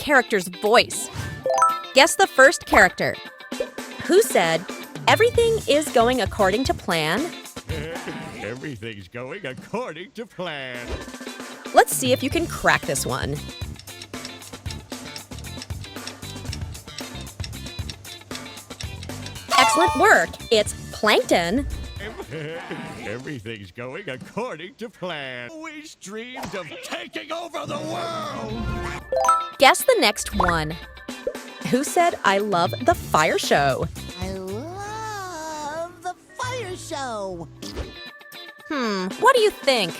character's voice. Guess the first character. Who said, "Everything is going according to plan"? Everything's going according to plan. Let's see if you can crack this one. Excellent work. It's Plankton. Everything's going according to plan. Always dreamed of taking over the world. Guess the next one. Who said, "I love the fire show"? I love the fire show. What do you think?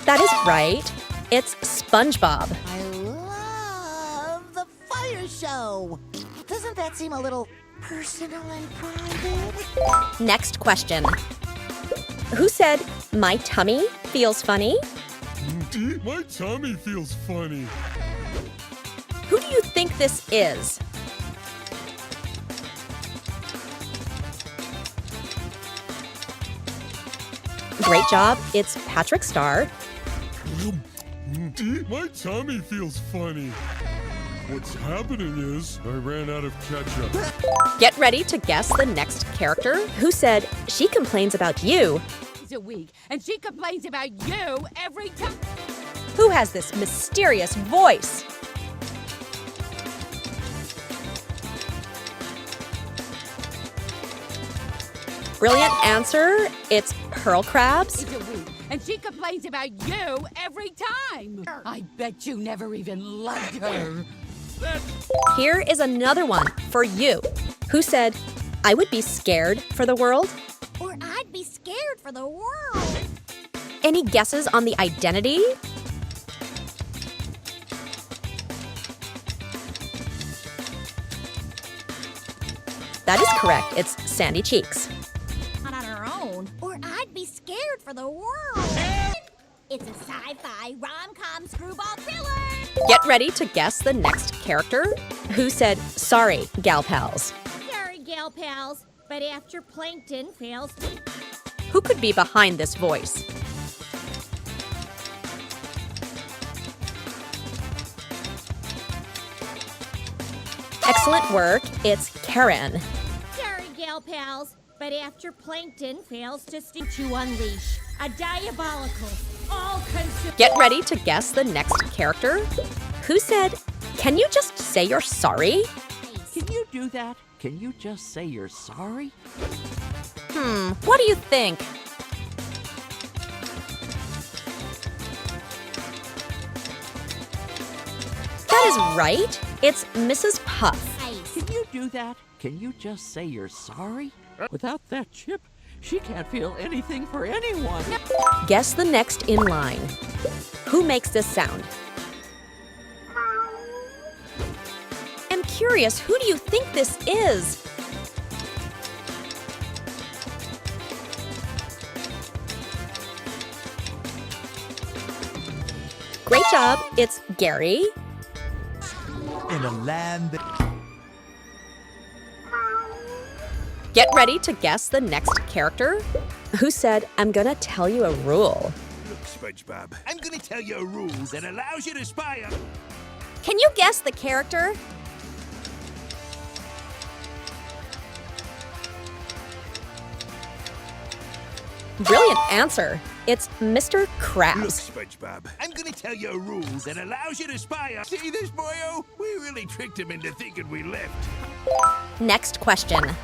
That is right. It's SpongeBob. I love the fire show. Doesn't that seem a little personal and private? Next question. Who said, "My tummy feels funny"? My tummy feels funny. Who do you think this is? Great job. It's Patrick Star. My tummy feels funny. What's happening is I ran out of ketchup. Get ready to guess the next character. Who said, "She complains about you"? A week, and she complains about you every time. Who has this mysterious voice? Brilliant answer. It's Krabs. It's a week, and she complains about you every time. I bet you never even liked her. Here is another one for you. Who said, "I would be scared for the world"? Or I'd be scared for the world. Any guesses on the identity? That is correct. It's Sandy Cheeks. Not on her own. Or I'd be scared for the world. It's a sci-fi rom-com screwball thriller. Get ready to guess the next character. Who said, "Sorry, gal pals"? Sorry, gal pals, but after Plankton fails to... Who could be behind this voice? Excellent work. It's Karen. Sorry, gal pals, but after Plankton fails to unleash a diabolical, all-consuming... Get ready to guess the next character. Who said, "Can you just say you're sorry"? Can you do that? Can you just say you're sorry? What do you think? That is right. It's Mrs. Puff. Can you do that? Can you just say you're sorry? Without that chip, she can't feel anything for anyone. Guess the next in line. Who makes this sound? I'm curious, who do you think this is? Great job. It's Gary. In a land that... Get ready to guess the next character. Who said, "I'm gonna tell you a rule"? Look, SpongeBob, I'm gonna tell you a rule that allows you to spy on... Can you guess the character? Brilliant answer. It's Mr. Look, Krabs. SpongeBob, I'm gonna tell you a rule that allows you to spy on... See this, boyo? We really tricked him into thinking we left. Next question.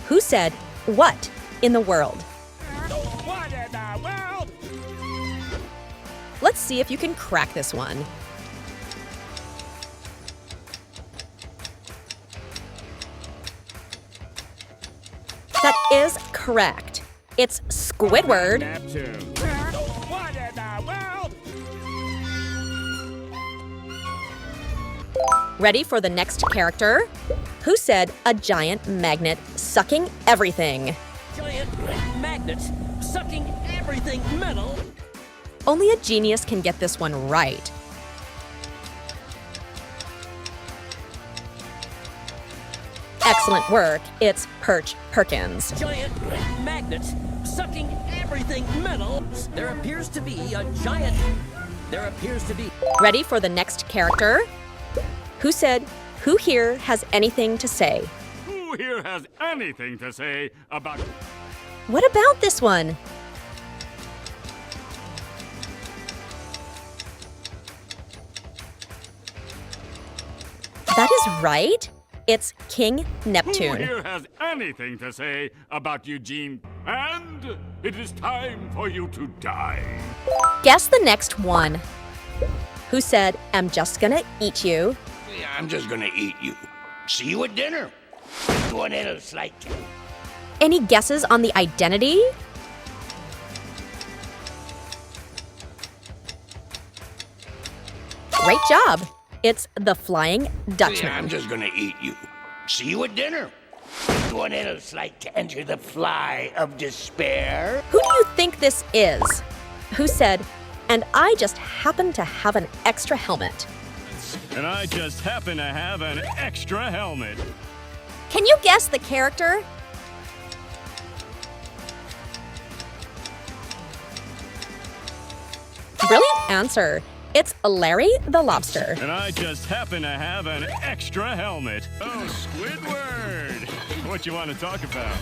Who said, "What in the world"? What in the world? Let's see if you can crack this one. That is correct. It's Squidward. Neptune. What in the world? Ready for the next character? Who said, "A giant magnet sucking everything"? Giant magnets sucking everything metal. Only a genius can get this one right. Excellent work. It's Perch Perkins. Giant magnets sucking everything metal. There appears to be a giant. There appears to be. Ready for the next character? Who said, who here has anything to say? Who here has anything to say about... What about this one? That is right. It's King Neptune. Who here has anything to say about Eugene? And it is time for you to die. Guess the next one. Who said, I'm just gonna eat you? I'm just gonna eat you. See you at dinner. One else like. Any guesses on the identity? Great job. It's the Flying Dutchman. I'm just gonna eat you. See you at dinner. One else like to enter the fly of despair? Who do you think this is? Who said, and I just happen to have an extra helmet? And I just happen to have an extra helmet. Can you guess the character? Brilliant answer. It's Larry the Lobster. And I just happen to have an extra helmet. Oh, Squidward! What you want to talk about?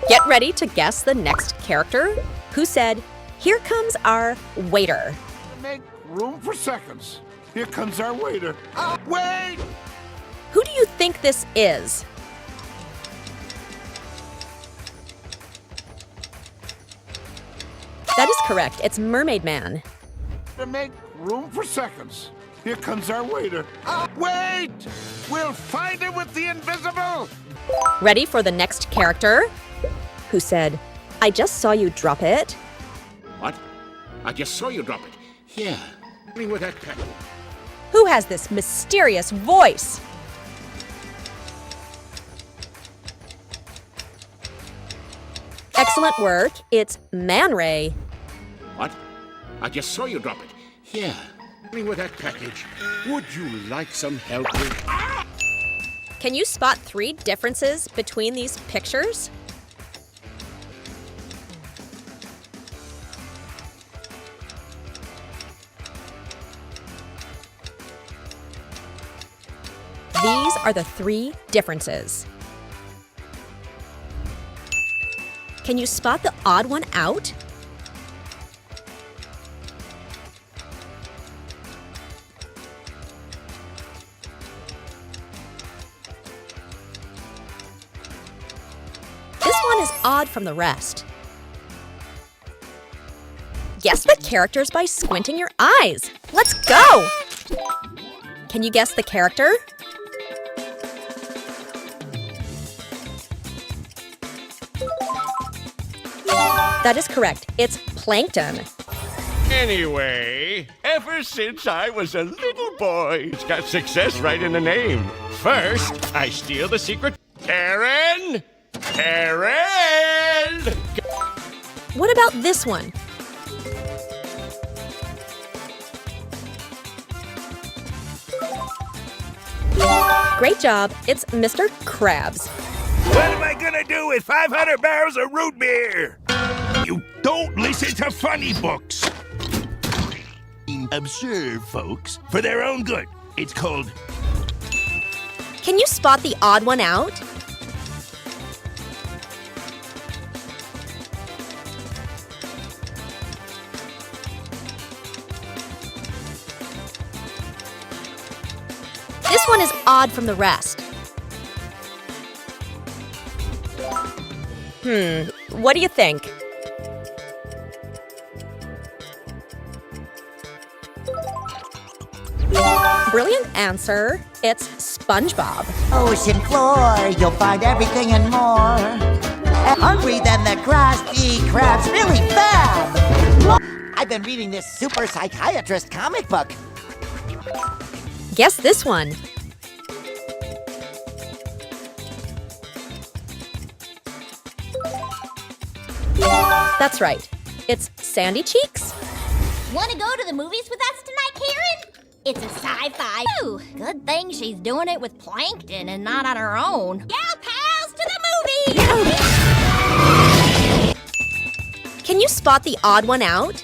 Get ready to guess the next character. Who said, here comes our waiter? Make room for seconds. Here comes our waiter. Wait! Who do you think this is? That is correct. It's Mermaid Man. Make room for seconds. Here comes our waiter. Wait! We'll find him with the invisible! Ready for the next character? Who said, I just saw you drop it. What? I just saw you drop it. Here. Me with that pack. Who has this mysterious voice? Excellent work. It's Man Ray. What? I just saw you drop it. Here. Me with that package. Would you like some help with... Can you spot 3 differences between these pictures? These are the 3 differences. Can you spot the odd one out? This one is odd from the rest. Guess the characters by squinting your eyes. Let's go! Can you guess the character? That is correct. It's Plankton. Anyway, ever since I was a little boy, it's got success right in the name. First, I steal the secret. Karen! Karen! What about this one? Great job. It's Mr. Krabs. What am I gonna do with 500 barrels of root beer? You don't listen to funny books. Observe, folks, for their own good. It's called... Can you spot the odd one out? This one is odd from the rest. What do you think? Brilliant answer. It's SpongeBob. Ocean floor, you'll find everything and more. Hungry than the Krusty Krabs, really fab! I've been reading this super psychiatrist comic book. Guess this one. That's right. It's Sandy Cheeks. Want to go to the movies with us tonight, Karen? It's a sci-fi. Ooh, good thing she's doing it with Plankton and not on her own. Yeah, pal! Can you spot the odd one out?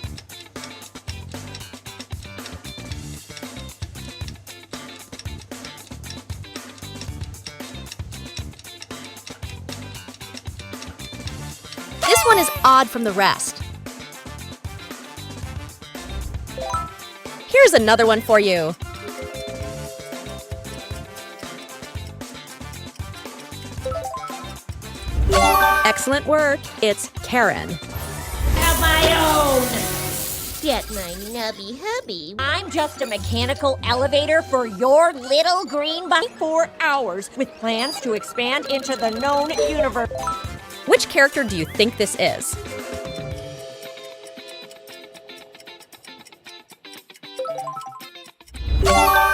This one is odd from the rest. Here's another one for you. Excellent work. It's Karen. Have my own. Get my nubby hubby. I'm just a mechanical elevator for your little green bunny. 4 hours with plans to expand into the known universe. Which character do you think this is?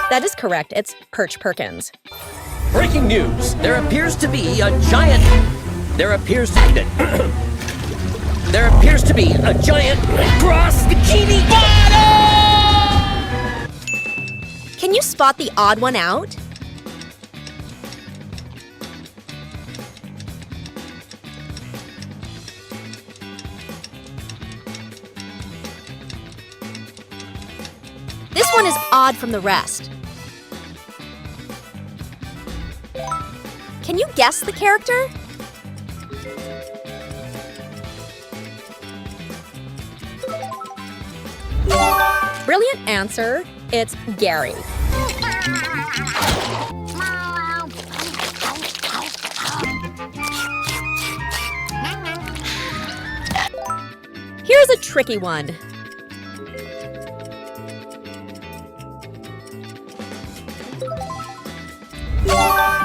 That is correct. It's Perch Perkins. Breaking news. There appears to be a giant cross bikini bottom! Can you spot the odd one out? This one is odd from the rest. Can you guess the character? Brilliant answer. It's Gary. Here's a tricky one.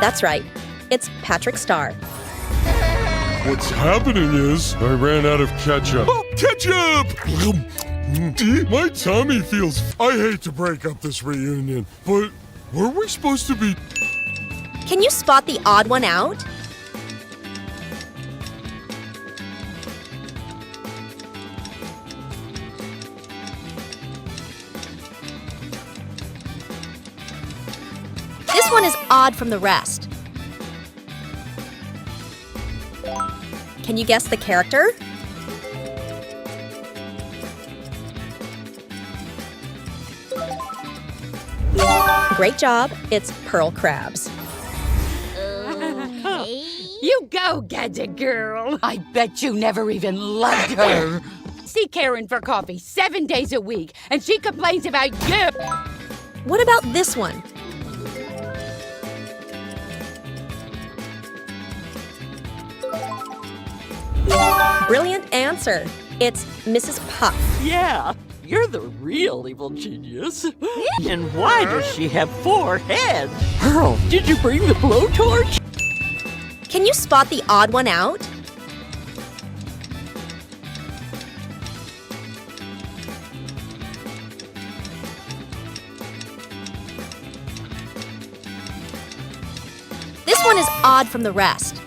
That's right. It's Patrick Star. What's happening is I ran out of ketchup. Oh, ketchup! My tummy feels... I hate to break up this reunion, but were we supposed to be... Can you spot the odd one out? This one is odd from the rest. Can you guess the character? Great job. It's Pearl Krabs. You go, gadget girl. I bet you never even loved her. See Karen for coffee 7 days a week, and she complains about you. What about this one? Brilliant answer. It's Mrs. Puff. Yeah, you're the real evil genius. And why does she have 4 heads? Pearl, did you bring the blowtorch? Can you spot the odd one out? This one is odd from the rest.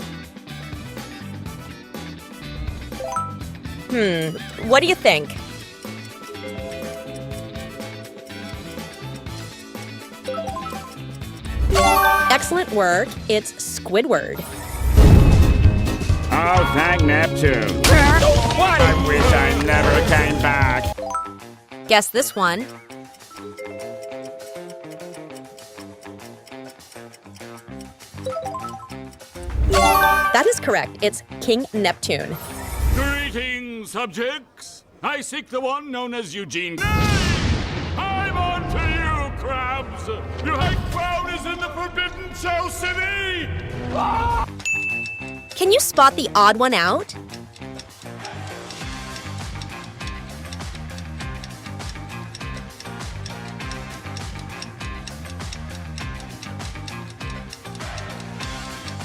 What do you think? Excellent work. It's Squidward. Oh, thank Neptune. What? I wish I never came back. Guess this one. That is correct. It's King Neptune. Greetings, subjects. I seek the one known as Eugene. I'm on to you, Krabs. Your high crown is in the Forbidden Show City. Can you spot the odd one out?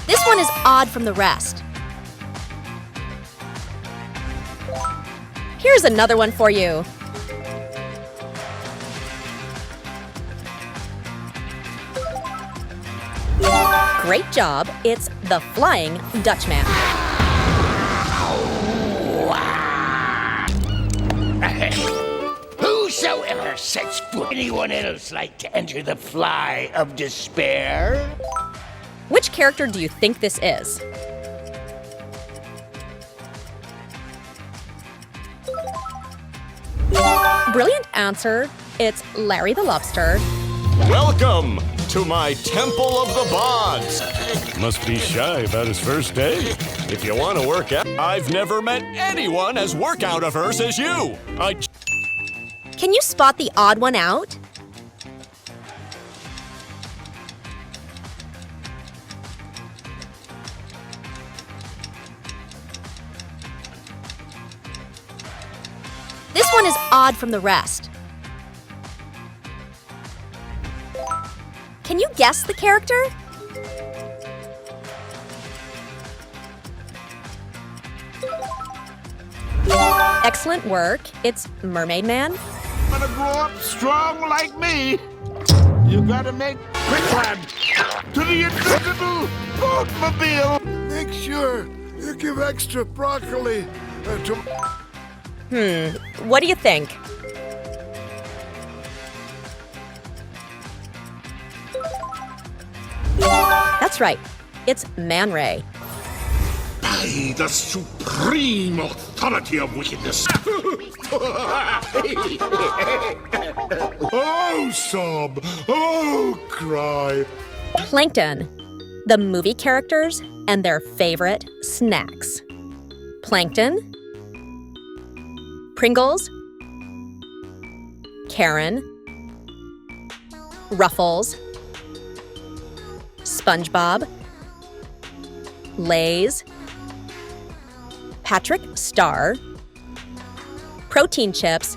This one is odd from the rest. Here's another one for you. Great job. It's the Flying Dutchman. Whosoever sets foot, anyone else like to enter the fly of despair? Which character do you think this is? Brilliant answer. It's Larry the Lobster. Welcome to my Temple of the Bonds. Must be shy about his first day. If you want to work out, I've never met anyone as workout-averse as you. Can you spot the odd one out? This one is odd from the rest. Can you guess the character? Excellent work. It's Mermaid Man. Gonna grow up strong like me. You gotta make quick run to the invisible boatmobile. Make sure you give extra broccoli to... What do you think? That's right. It's Man Ray. By the supreme authority of wickedness. Oh, sob. Oh, cry. Plankton. The movie characters and their favorite snacks. Plankton. Pringles. Karen. Ruffles. SpongeBob. Lay's. Patrick Star. Protein chips.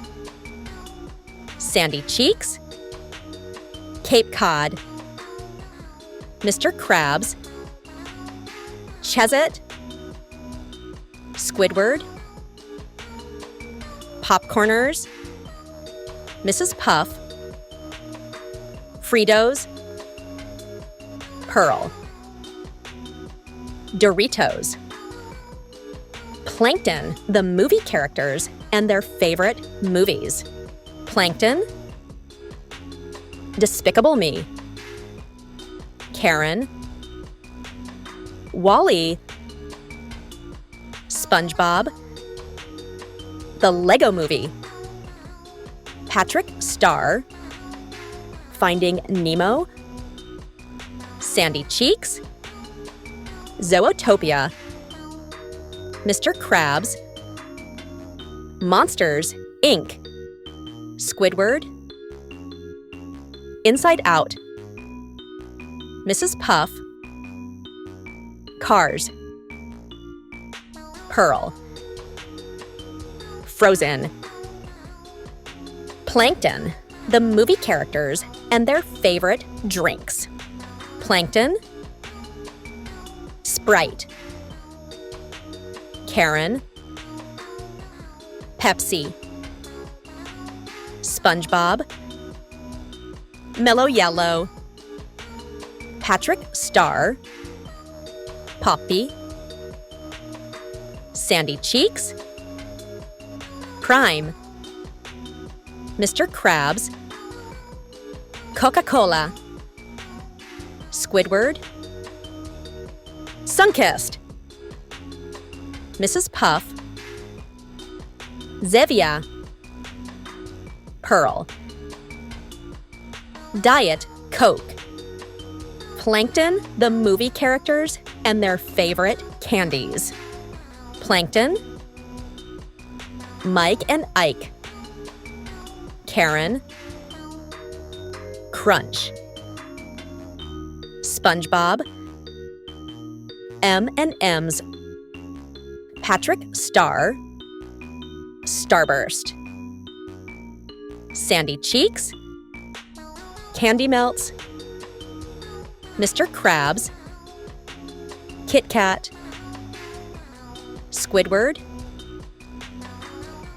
Sandy Cheeks. Cape Cod. Mr. Krabs. Cheez-It. Squidward. Popcorners. Mrs. Puff. Fritos. Pearl. Doritos. Plankton, the movie characters and their favorite movies. Plankton. Despicable Me. Karen. Wall-E. SpongeBob. The Lego Movie. Patrick Star. Finding Nemo. Sandy Cheeks. Zootopia. Mr. Krabs. Monsters, Inc. Squidward. Inside Out. Mrs. Puff. Cars. Pearl. Frozen. Plankton, the movie characters and their favorite drinks. Plankton. Sprite. Karen. Pepsi. SpongeBob. Mellow Yellow. Patrick Star. Poppy. Sandy Cheeks. Prime. Mr. Krabs. Coca-Cola. Squidward. Sunkist. Mrs. Puff. Zevia. Pearl. Diet Coke. Plankton, the movie characters and their favorite candies. Plankton. Mike and Ike. Karen. Crunch. SpongeBob. M&M's. Patrick Star. Starburst. Sandy Cheeks. Candy Melts. Mr. Krabs. Kit Kat. Squidward.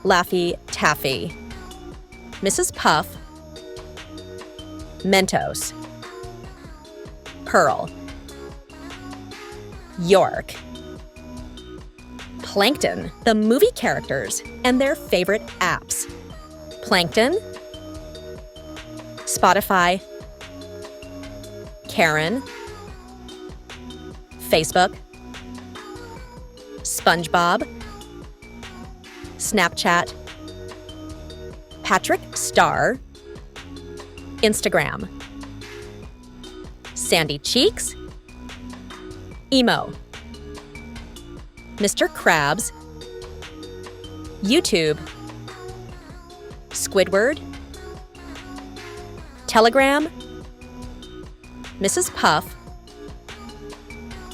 Laffy Taffy. Mrs. Puff. Mentos. Pearl. York. Plankton, the movie characters and their favorite apps. Plankton. Spotify. Karen. Facebook. SpongeBob. Snapchat. Patrick Star. Instagram. Sandy Cheeks. Emo. Mr. Krabs. YouTube. Squidward. Telegram. Mrs. Puff.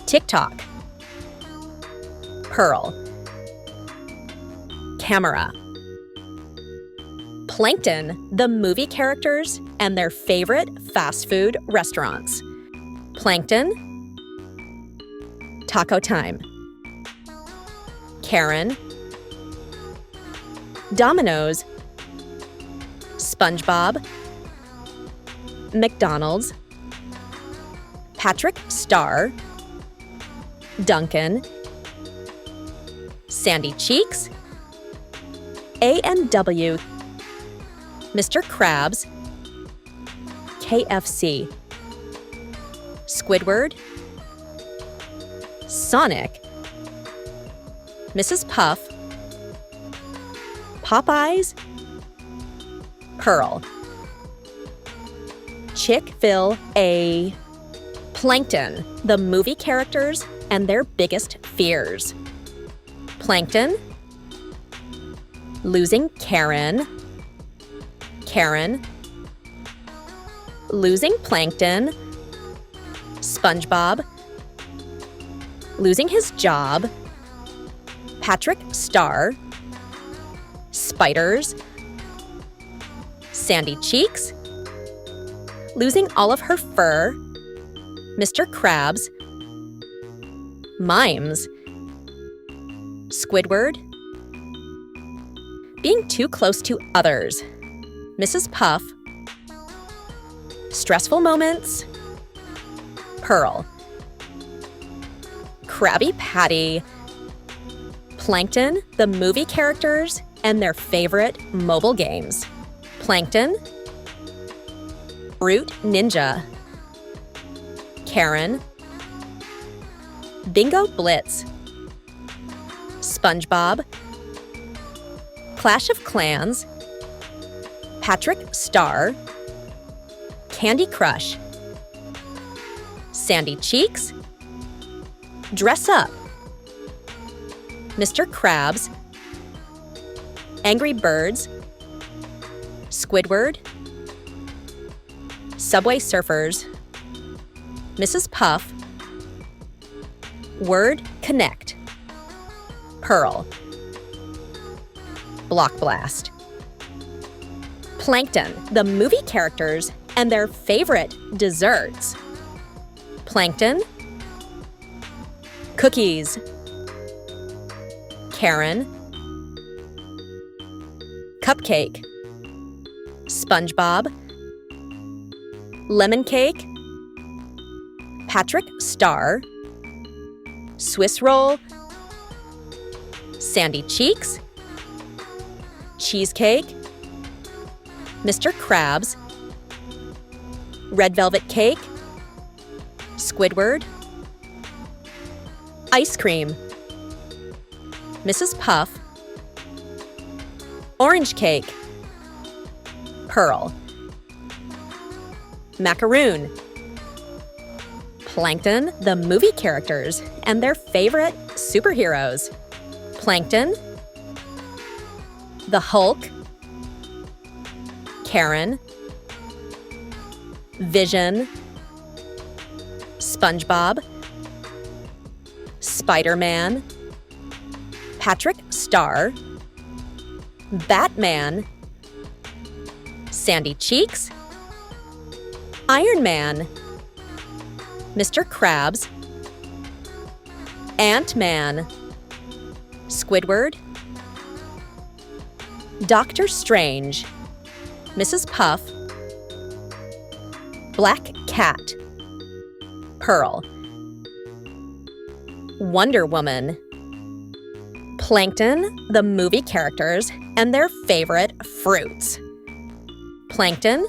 TikTok. Pearl. Camera. Plankton, the movie characters and their favorite fast food restaurants. Plankton. Taco Time. Karen. Domino's. SpongeBob. McDonald's. Patrick Star. Duncan. Sandy Cheeks. A&W. Mr. Krabs. KFC. Squidward. Sonic. Mrs. Puff. Popeyes. Pearl. Chick-fil-A. Plankton, the movie characters and their biggest fears. Plankton. Losing Karen. Karen. Losing Plankton. SpongeBob. Losing his job. Patrick Star. Spiders. Sandy Cheeks. Losing all of her fur. Mr. Krabs. Mimes. Squidward. Being too close to others. Mrs. Puff. Stressful moments. Pearl. Krabby Patty. Plankton, the movie characters and their favorite mobile games. Plankton. Fruit Ninja. Karen. Bingo Blitz. SpongeBob. Clash of Clans. Patrick Star. Candy Crush. Sandy Cheeks. Dress Up. Mr. Krabs. Angry Birds. Squidward. Subway Surfers. Mrs. Puff. Word Connect. Pearl. Block Blast. Plankton, the movie characters and their favorite desserts. Plankton. Cookies. Karen. Cupcake. SpongeBob. Lemon Cake. Patrick Star. Swiss Roll. Sandy Cheeks. Cheesecake. Mr. Krabs. Red Velvet Cake. Squidward. Ice Cream. Mrs. Puff. Orange Cake. Pearl. Macaroon. Plankton, the movie characters and their favorite superheroes. Plankton. The Hulk. Karen. Vision. SpongeBob. Spider-Man. Patrick Star. Batman. Sandy Cheeks. Iron Man. Mr. Krabs. Ant-Man. Squidward. Doctor Strange. Mrs. Puff. Black Cat. Pearl. Wonder Woman. Plankton, the movie characters and their favorite fruits. Plankton.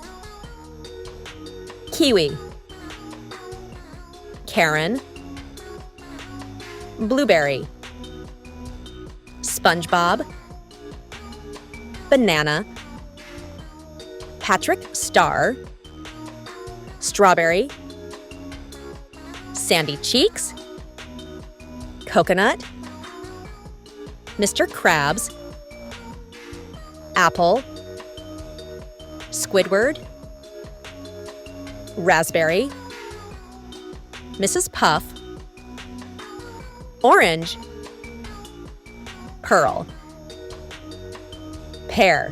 Kiwi. Karen. Blueberry. SpongeBob. Banana. Patrick Star, Strawberry, Sandy Cheeks, Coconut, Mr. Krabs, Apple, Squidward, Raspberry, Mrs. Puff, Orange, Pearl, Pear,